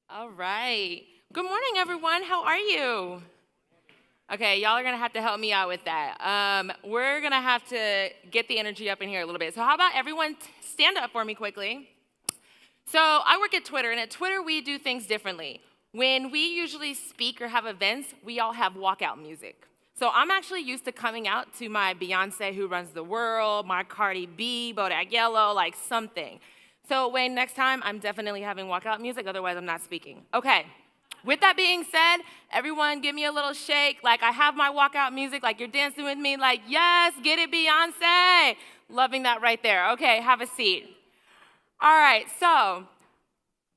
All right. Good morning, everyone. How are you? Okay, y'all are going to have to help me out with that. We're going to have to get the energy up in here a little bit. So, how about everyone stand up for me quickly? So, I work at Twitter, and at Twitter, we do things differently. When we usually speak or have events, we all have walkout music. So, I'm actually used to coming out to my Beyonce, Who Runs the World, my Cardi B, Bodak Yellow, like something. So, Wayne, next time, I'm definitely having walkout music, otherwise, I'm not speaking. Okay. With that being said, everyone give me a little shake. Like I have my walkout music, like you're dancing with me, like, yes, get it, Beyonce. Loving that right there. Okay, have a seat. All right, so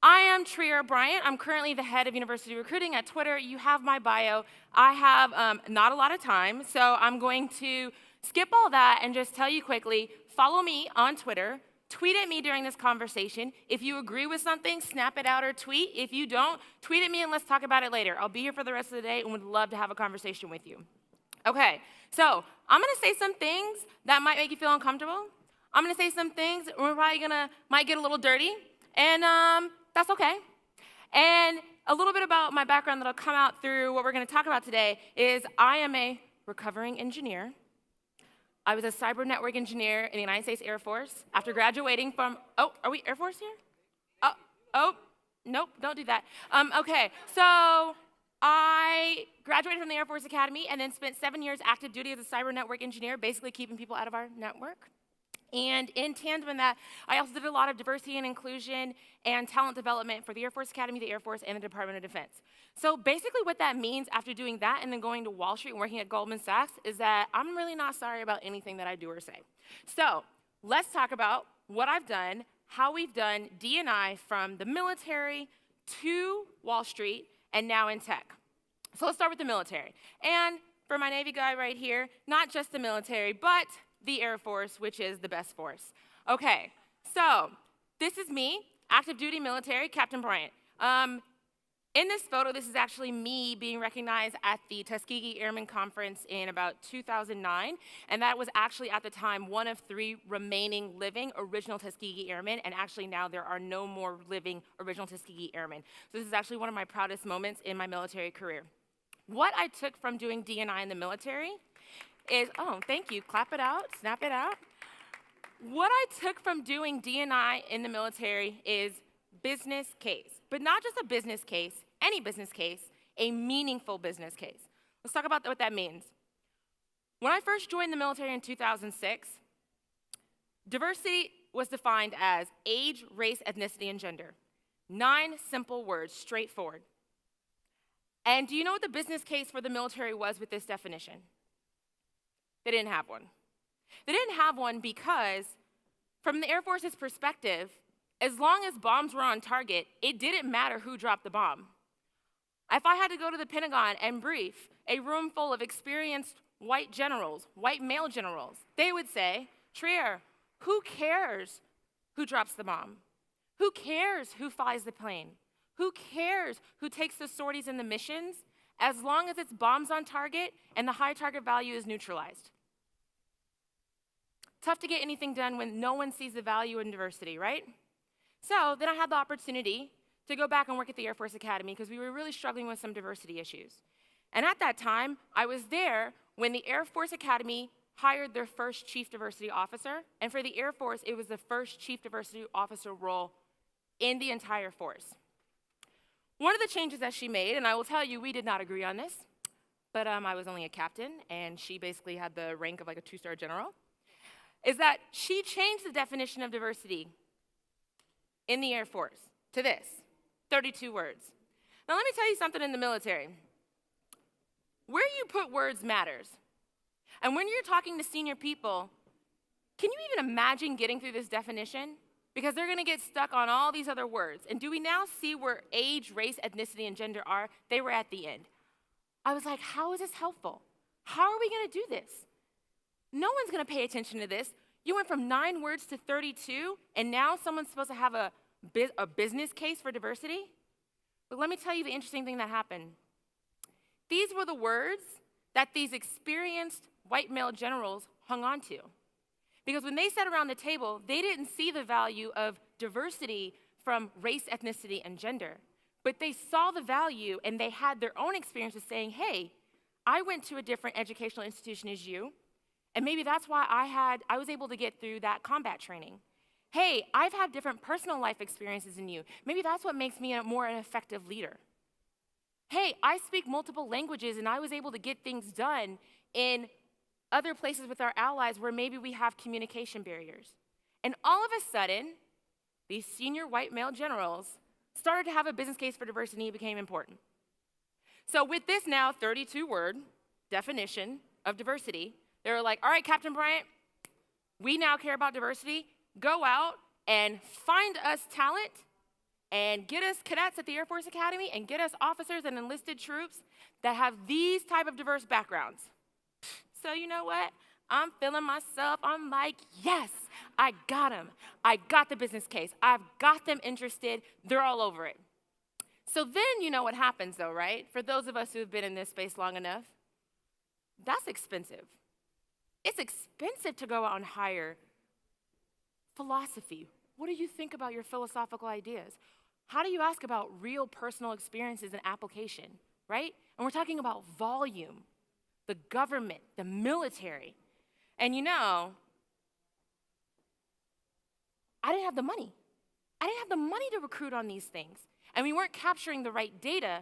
I am Bryant. I'm currently the head of university recruiting at Twitter. You have my bio. I have not a lot of time, so I'm going to skip all that and just tell you quickly, follow me on Twitter. Tweet at me during this conversation. If you agree with something, snap it out or tweet. If you don't, tweet at me and let's talk about it later. I'll be here for the rest of the day and would love to have a conversation with you. Okay, so I'm gonna say some things that might make you feel uncomfortable. I'm gonna say some things we're probably might get a little dirty, and that's okay. And a little bit about my background that'll come out through what we're gonna talk about today is I am a recovering engineer. I was a cyber network engineer in the United States Air Force after graduating from, are we Air Force here? Nope, don't do that. Okay, so I graduated from the Air Force Academy and then spent 7 years active duty as a cyber network engineer, basically keeping people out of our network. And in tandem with that, I also did a lot of diversity and inclusion and talent development for the Air Force Academy, the Air Force, and the Department of Defense. So basically what that means after doing that and then going to Wall Street and working at Goldman Sachs is that I'm really not sorry about anything that I do or say. So let's talk about what I've done, how we've done D&I from the military to Wall Street and now in tech. So let's start with the military. And for my Navy guy right here, not just the military, but the Air Force, which is the best force. Okay, so this is me, active duty military, Captain Bryant. In this photo, this is actually me being recognized at the Tuskegee Airmen Conference in about 2009, and that was actually at the time one of 3 remaining living original Tuskegee Airmen, and actually now there are no more living original Tuskegee Airmen. So this is actually one of my proudest moments in my military career. What I took from doing D&I in the military is, thank you, clap it out, snap it out. What I took from doing D&I in the military is business case, but not just a business case, any business case, a meaningful business case. Let's talk about what that means. When I first joined the military in 2006, diversity was defined as age, race, ethnicity, and gender. 9 simple words, straightforward. And do you know what the business case for the military was with this definition? They didn't have one. They didn't have one because, from the Air Force's perspective, as long as bombs were on target, it didn't matter who dropped the bomb. If I had to go to the Pentagon and brief a room full of experienced white generals, white male generals, they would say, Trier, who cares who drops the bomb? Who cares who flies the plane? Who cares who takes the sorties and the missions? As long as it's bombs on target and the high target value is neutralized. Tough to get anything done when no one sees the value in diversity, right? So then I had the opportunity to go back and work at the Air Force Academy because we were really struggling with some diversity issues. And at that time, I was there when the Air Force Academy hired their first chief diversity officer. And for the Air Force, it was the first chief diversity officer role in the entire force. One of the changes that she made, and I will tell you, we did not agree on this, but I was only a captain, and she basically had the rank of like a 2-star general, is that she changed the definition of diversity in the Air Force to this, 32 words. Now let me tell you something in the military. Where you put words matters. And when you're talking to senior people, can you even imagine getting through this definition? Because they're gonna get stuck on all these other words. And do we now see where age, race, ethnicity, and gender are? They were at the end. I was like, how is this helpful? How are we gonna do this? No one's gonna pay attention to this. You went from 9 words to 32, and now someone's supposed to have a business case for diversity? But let me tell you the interesting thing that happened. These were the words that these experienced white male generals hung on to. Because when they sat around the table, they didn't see the value of diversity from race, ethnicity, and gender. But they saw the value and they had their own experiences saying, hey, I went to a different educational institution as you, and maybe that's why I was able to get through that combat training. Hey, I've had different personal life experiences than you. Maybe that's what makes me an effective leader. Hey, I speak multiple languages and I was able to get things done in other places with our allies where maybe we have communication barriers. And all of a sudden, these senior white male generals started to have a business case for diversity and it became important. So with this now 32-word definition of diversity, they were like, all right, Captain Bryant, we now care about diversity. Go out and find us talent and get us cadets at the Air Force Academy and get us officers and enlisted troops that have these type of diverse backgrounds. So you know what? I'm feeling myself. I'm like, yes, I got them. I got the business case. I've got them interested. They're all over it. So then you know what happens though, right? For those of us who've been in this space long enough, that's expensive. It's expensive to go out and hire philosophy. What do you think about your philosophical ideas? How do you ask about real personal experiences and application, right? And we're talking about volume, the government, the military. And you know, I didn't have the money. I didn't have the money to recruit on these things. And we weren't capturing the right data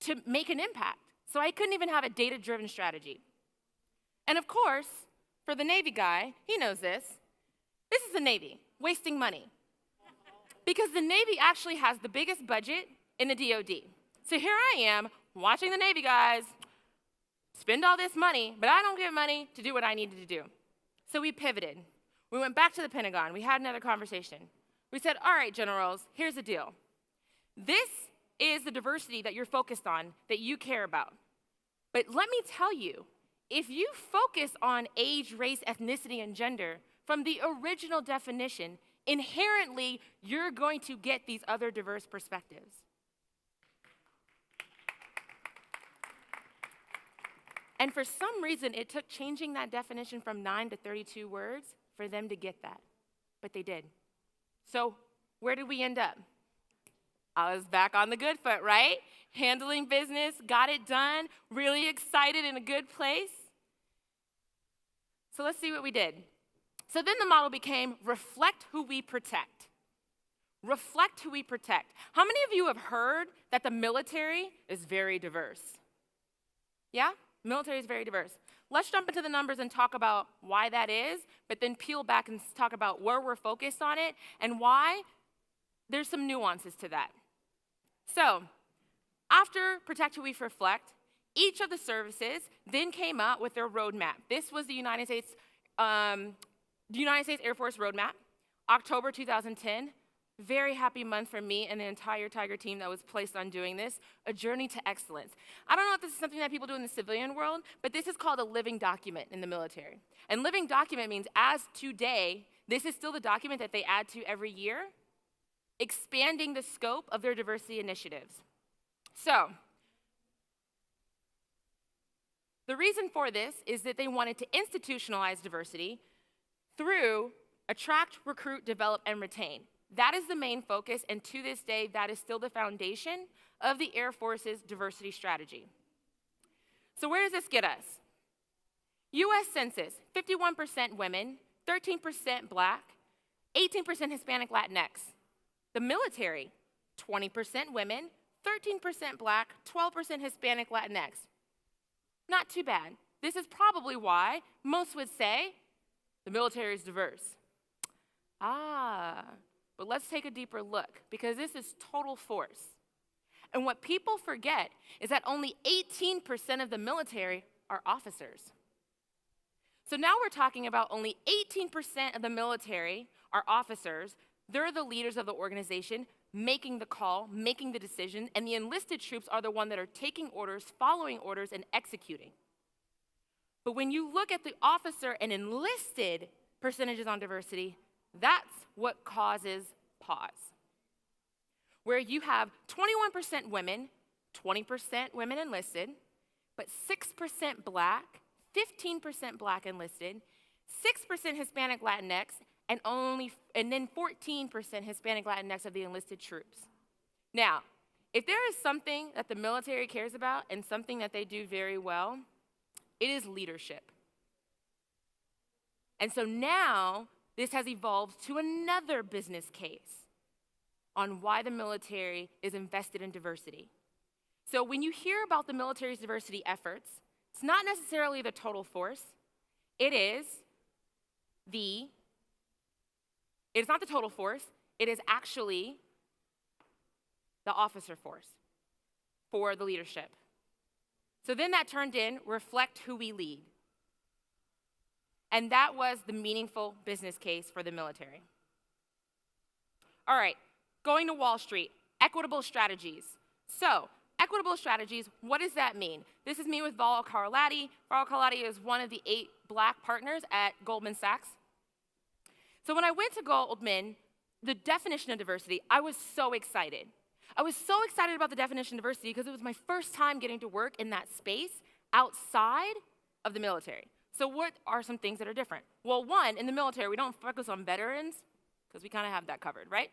to make an impact. So I couldn't even have a data-driven strategy. And of course, for the Navy guy, he knows this. This is the Navy, wasting money. Because the Navy actually has the biggest budget in the DoD. So here I am, watching the Navy guys spend all this money, but I don't get money to do what I needed to do. So we pivoted. We went back to the Pentagon. We had another conversation. We said, all right, generals, here's the deal. This is the diversity that you're focused on, that you care about. But let me tell you, if you focus on age, race, ethnicity, and gender from the original definition, inherently, you're going to get these other diverse perspectives. And for some reason, it took changing that definition from 9 to 32 words for them to get that. But they did. So where did we end up? I was back on the good foot, right? Handling business, got it done, really excited, in a good place. So let's see what we did. So then the model became reflect who we protect. Reflect who we protect. How many of you have heard that the military is very diverse? Yeah? Military is very diverse. Let's jump into the numbers and talk about why that is, but then peel back and talk about where we're focused on it and why there's some nuances to that. So, after Protect Who We Reflect, each of the services then came out with their roadmap. This was the United States Air Force roadmap, October 2010. Very happy month for me and the entire Tiger team that was placed on doing this, a journey to excellence. I don't know if this is something that people do in the civilian world, but this is called a living document in the military. And living document means as today, this is still the document that they add to every year, expanding the scope of their diversity initiatives. So, the reason for this is that they wanted to institutionalize diversity through attract, recruit, develop, and retain. That is the main focus, and to this day, that is still the foundation of the Air Force's diversity strategy. So where does this get us? U.S. Census, 51% women, 13% Black, 18% Hispanic Latinx. The military, 20% women, 13% Black, 12% Hispanic Latinx. Not too bad. This is probably why most would say the military is diverse. But let's take a deeper look, because this is total force. And what people forget is that only 18% of the military are officers. So now we're talking about only 18% of the military are officers. They're the leaders of the organization, making the call, making the decision, and the enlisted troops are the ones that are taking orders, following orders, and executing. But when you look at the officer and enlisted percentages on diversity, that's what causes pause. Where you have 21% women, 20% women enlisted, but 6% Black, 15% Black enlisted, 6% Hispanic Latinx, and then 14% Hispanic Latinx of the enlisted troops. Now, If there is something that the military cares about and something that they do very well, it is leadership. And so now this has evolved to another business case on why the military is invested in diversity. So when you hear about the military's diversity efforts, it's not necessarily the total force. It is not the total force. It is actually the officer force for the leadership. So then that turned in reflect who we lead. And that was the meaningful business case for the military. All right, going to Wall Street, equitable strategies. So, equitable strategies, what does that mean? This is me with Val Carlatti. Val Carlatti is one of the 8 Black partners at Goldman Sachs. So when I went to Goldman, the definition of diversity, I was so excited. I was so excited about the definition of diversity because it was my first time getting to work in that space outside of the military. So what are some things that are different? Well, one, in the military, we don't focus on veterans because we kind of have that covered, right?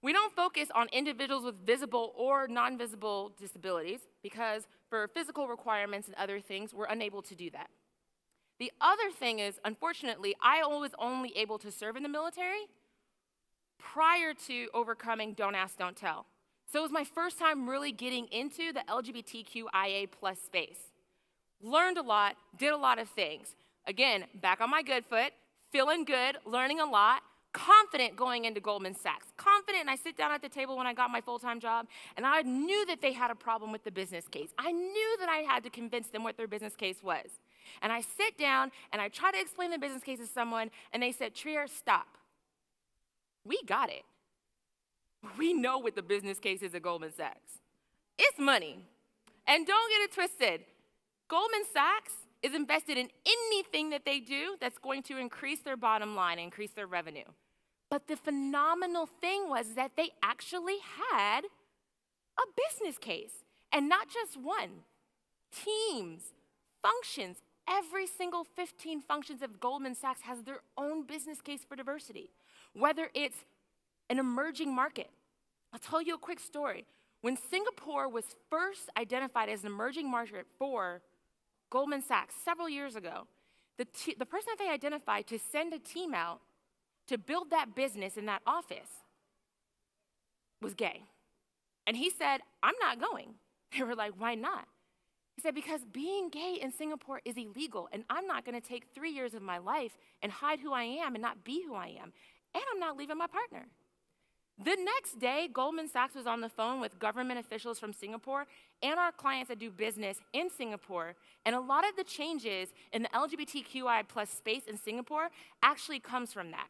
We don't focus on individuals with visible or non-visible disabilities because for physical requirements and other things, we're unable to do that. The other thing is, unfortunately, I was only able to serve in the military prior to overcoming Don't Ask, Don't Tell. So it was my first time really getting into the LGBTQIA+ space. Learned a lot, did a lot of things. Again, back on my good foot, feeling good, learning a lot, confident going into Goldman Sachs. Confident, and I sit down at the table when I got my full-time job, and I knew that they had a problem with the business case. I knew that I had to convince them what their business case was. And I sit down, and I try to explain the business case to someone, and they said, Trier, stop. We got it. We know what the business case is at Goldman Sachs. It's money. And don't get it twisted. Goldman Sachs is invested in anything that they do that's going to increase their bottom line, increase their revenue. But the phenomenal thing was that they actually had a business case, and not just one. Teams, functions, every single 15 functions of Goldman Sachs has their own business case for diversity, whether it's an emerging market. I'll tell you a quick story. When Singapore was first identified as an emerging market for Goldman Sachs several years ago, the person that they identified to send a team out to build that business in that office was gay. And he said, I'm not going. They were like, why not? He said, because being gay in Singapore is illegal, and I'm not going to take 3 years of my life and hide who I am and not be who I am. And I'm not leaving my partner. The next day, Goldman Sachs was on the phone with government officials from Singapore and our clients that do business in Singapore, and a lot of the changes in the LGBTQI+ space in Singapore actually comes from that.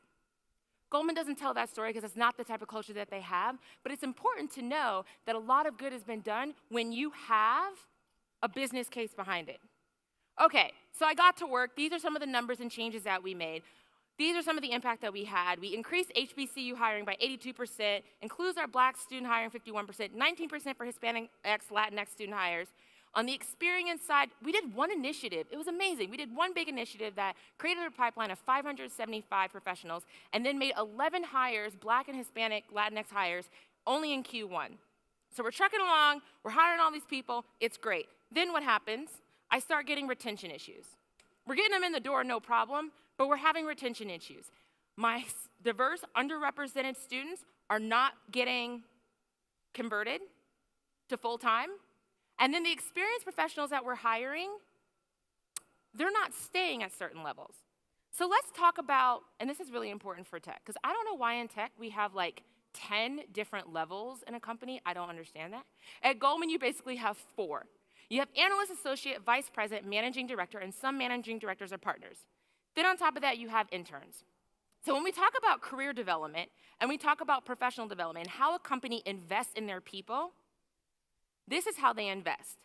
Goldman doesn't tell that story because it's not the type of culture that they have, but it's important to know that a lot of good has been done when you have a business case behind it. Okay, so I got to work. These are some of the numbers and changes that we made. These are some of the impact that we had. We increased HBCU hiring by 82%, includes our Black student hiring 51%, 19% for Hispanic X, Latinx student hires. On the experience side, we did one initiative. It was amazing. We did one big initiative that created a pipeline of 575 professionals and then made 11 hires, Black and Hispanic Latinx hires, only in Q1. So we're trucking along, we're hiring all these people, it's great. Then what happens? I start getting retention issues. We're getting them in the door, no problem, but we're having retention issues. My diverse, underrepresented students are not getting converted to full-time. And then the experienced professionals that we're hiring, they're not staying at certain levels. So let's talk about, and this is really important for tech, because I don't know why in tech we have like 10 different levels in a company. I don't understand that. At Goldman, you basically have 4. You have analyst, associate, vice president, managing director, and some managing directors are partners. Then on top of that, you have interns. So when we talk about career development and we talk about professional development and how a company invests in their people, this is how they invest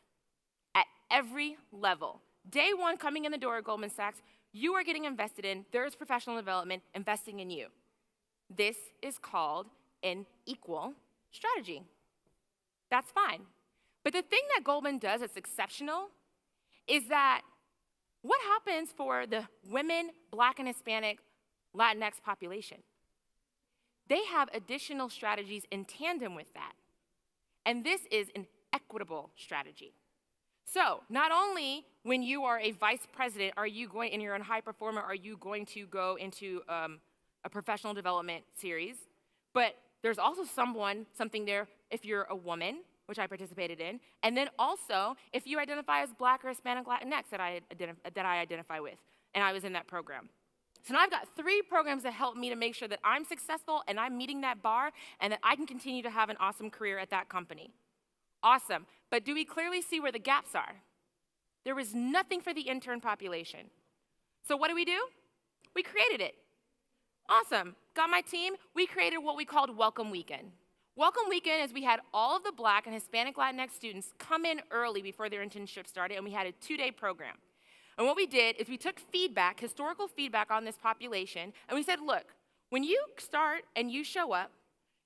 at every level. Day one, coming in the door at Goldman Sachs, you are getting invested in. There's professional development investing in you. This is called an equal strategy. That's fine. But the thing that Goldman does that's exceptional is that what happens for the women, Black and Hispanic, Latinx population? They have additional strategies in tandem with that. And this is an equitable strategy. So not only when you are a vice president are you going, and you're a high performer, are you going to go into a professional development series, but there's also something there if you're a woman, which I participated in, and then also if you identify as Black or Hispanic Latinx that I identify with, and I was in that program. So now I've got 3 programs that help me to make sure that I'm successful and I'm meeting that bar and that I can continue to have an awesome career at that company. Awesome, but do we clearly see where the gaps are? There was nothing for the intern population. So what do? We created it. Awesome, got my team, we created what we called Welcome Weekend. Welcome Weekend is we had all of the Black and Hispanic Latinx students come in early before their internship started, and we had a 2-day program. And what we did is we took feedback, historical feedback on this population, and we said, look, when you start and you show up,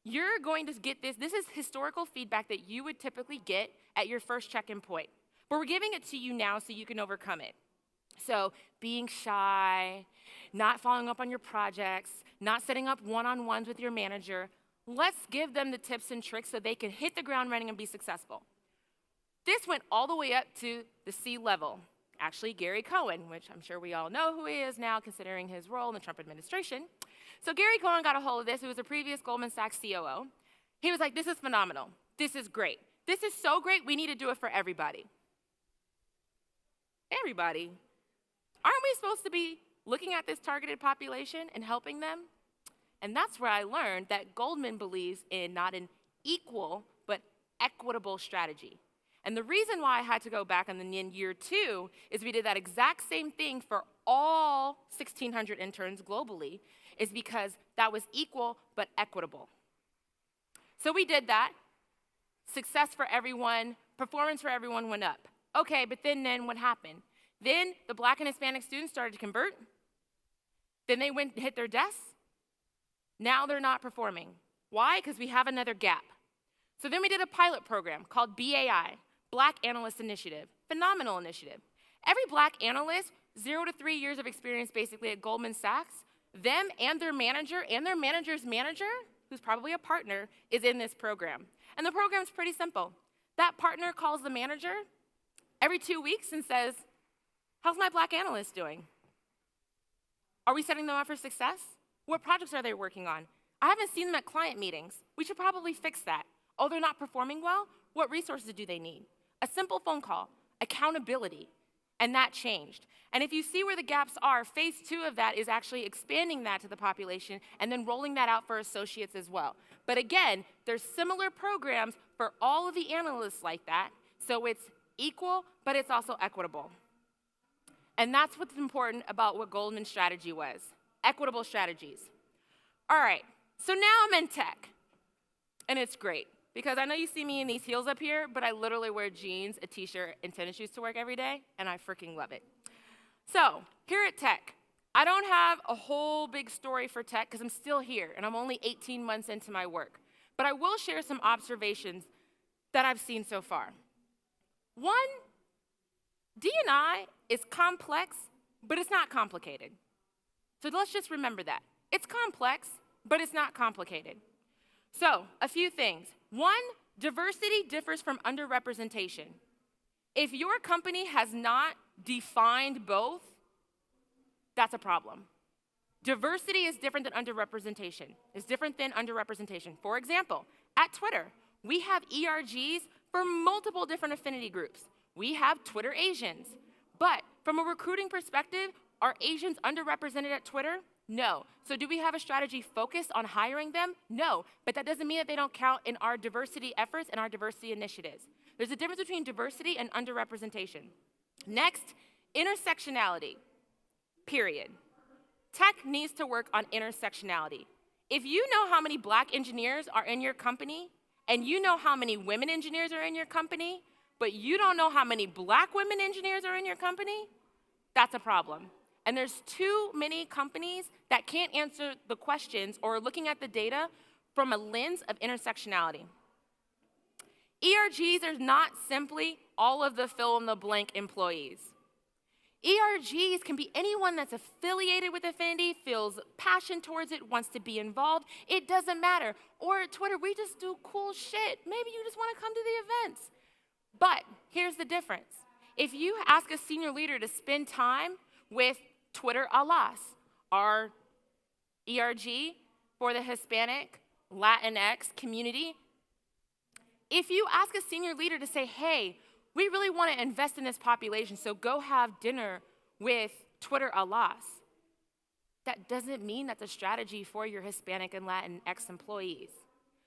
you're going to get this. This is historical feedback that you would typically get at your first check-in point. But we're giving it to you now so you can overcome it. So being shy, not following up on your projects, not setting up one-on-ones with your manager, let's give them the tips and tricks so they can hit the ground running and be successful. This went all the way up to the C-level. Actually, Gary Cohen, which I'm sure we all know who he is now considering his role in the Trump administration. So Gary Cohen got a hold of this, who was a previous Goldman Sachs COO. He was like, this is phenomenal. This is great. This is so great, we need to do it for everybody. Everybody. Aren't we supposed to be looking at this targeted population and helping them? And that's where I learned that Goldman believes in not an equal, but equitable strategy. And the reason why I had to go back in year 2 is we did that exact same thing for all 1,600 interns globally, is because that was equal but equitable. So we did that. Success for everyone, performance for everyone went up. Okay, but then what happened? Then the Black and Hispanic students started to convert. Then they went and hit their desks. Now they're not performing. Why? Because we have another gap. So then we did a pilot program called BAI, Black Analyst Initiative. Phenomenal initiative. Every Black analyst, 0 to 3 years of experience basically at Goldman Sachs, them and their manager and their manager's manager, who's probably a partner, is in this program. And the program's pretty simple. That partner calls the manager every 2 weeks and says, how's my Black analyst doing? Are we setting them up for success? What projects are they working on? I haven't seen them at client meetings. We should probably fix that. Oh, they're not performing well? What resources do they need? A simple phone call, accountability, and that changed. And if you see where the gaps are, phase 2 of that is actually expanding that to the population and then rolling that out for associates as well. But again, there's similar programs for all of the analysts like that, so it's equal, but it's also equitable. And that's what's important about what Goldman's strategy was, equitable strategies. All right, so now I'm in tech, and it's great. Because I know you see me in these heels up here, but I literally wear jeans, a t-shirt, and tennis shoes to work every day, and I freaking love it. So, here at Tech, I don't have a whole big story for Tech because I'm still here, and I'm only 18 months into my work. But I will share some observations that I've seen so far. One, D&I is complex, but it's not complicated. So let's just remember that. It's complex, but it's not complicated. So, a few things. One, diversity differs from underrepresentation. If your company has not defined both, that's a problem. Diversity is different than underrepresentation. It's different than underrepresentation. For example, at Twitter, we have ERGs for multiple different affinity groups. We have Twitter Asians. But from a recruiting perspective, are Asians underrepresented at Twitter? No. So do we have a strategy focused on hiring them? No. But that doesn't mean that they don't count in our diversity efforts and our diversity initiatives. There's a difference between diversity and underrepresentation. Next, intersectionality, period. Tech needs to work on intersectionality. If you know how many Black engineers are in your company, and you know how many women engineers are in your company, but you don't know how many Black women engineers are in your company, that's a problem. And there's too many companies that can't answer the questions or are looking at the data from a lens of intersectionality. ERGs are not simply all of the fill-in-the-blank employees. ERGs can be anyone that's affiliated with Affinity, feels passion towards it, wants to be involved. It doesn't matter. Or at Twitter, we just do cool shit. Maybe you just want to come to the events. But here's the difference. If you ask a senior leader to spend time with Twitter Alas, our ERG for the Hispanic, Latinx community, if you ask a senior leader to say, hey, we really want to invest in this population, so go have dinner with Twitter Alas, that doesn't mean that's a strategy for your Hispanic and Latinx employees.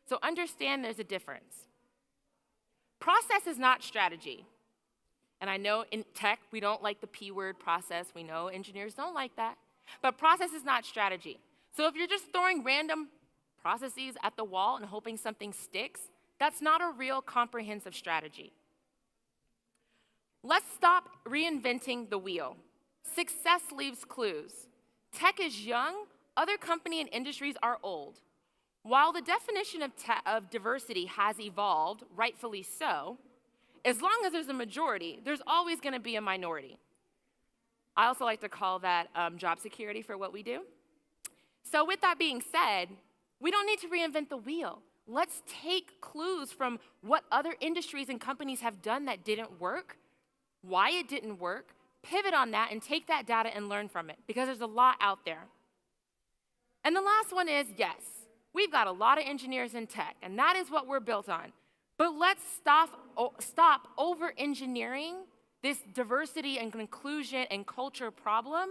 So understand there's a difference. Process is not strategy. And I know in tech, we don't like the P word, process. We know engineers don't like that. But process is not strategy. So if you're just throwing random processes at the wall and hoping something sticks, that's not a real comprehensive strategy. Let's stop reinventing the wheel. Success leaves clues. Tech is young, other companies and industries are old. While the definition of diversity has evolved, rightfully so, as long as there's a majority, there's always going to be a minority. I also like to call that job security for what we do. So with that being said, we don't need to reinvent the wheel. Let's take clues from what other industries and companies have done that didn't work, why it didn't work, pivot on that, and take that data and learn from it, because there's a lot out there. And the last one is, yes, we've got a lot of engineers in tech, and that is what we're built on. But let's stop over-engineering this diversity and inclusion and culture problem,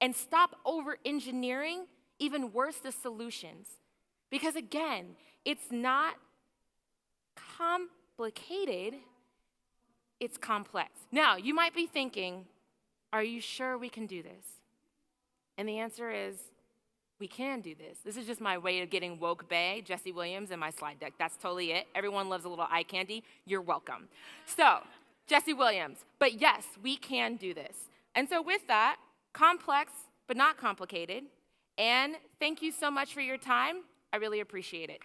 and stop over-engineering, even worse, the solutions. Because again, it's not complicated, it's complex. Now, you might be thinking, are you sure we can do this? And the answer is, we can do this. This is just my way of getting woke bae, Jesse Williams, in my slide deck. That's totally it. Everyone loves a little eye candy. You're welcome. So, Jesse Williams. But yes, we can do this. And so with that, complex but not complicated. And thank you so much for your time. I really appreciate it.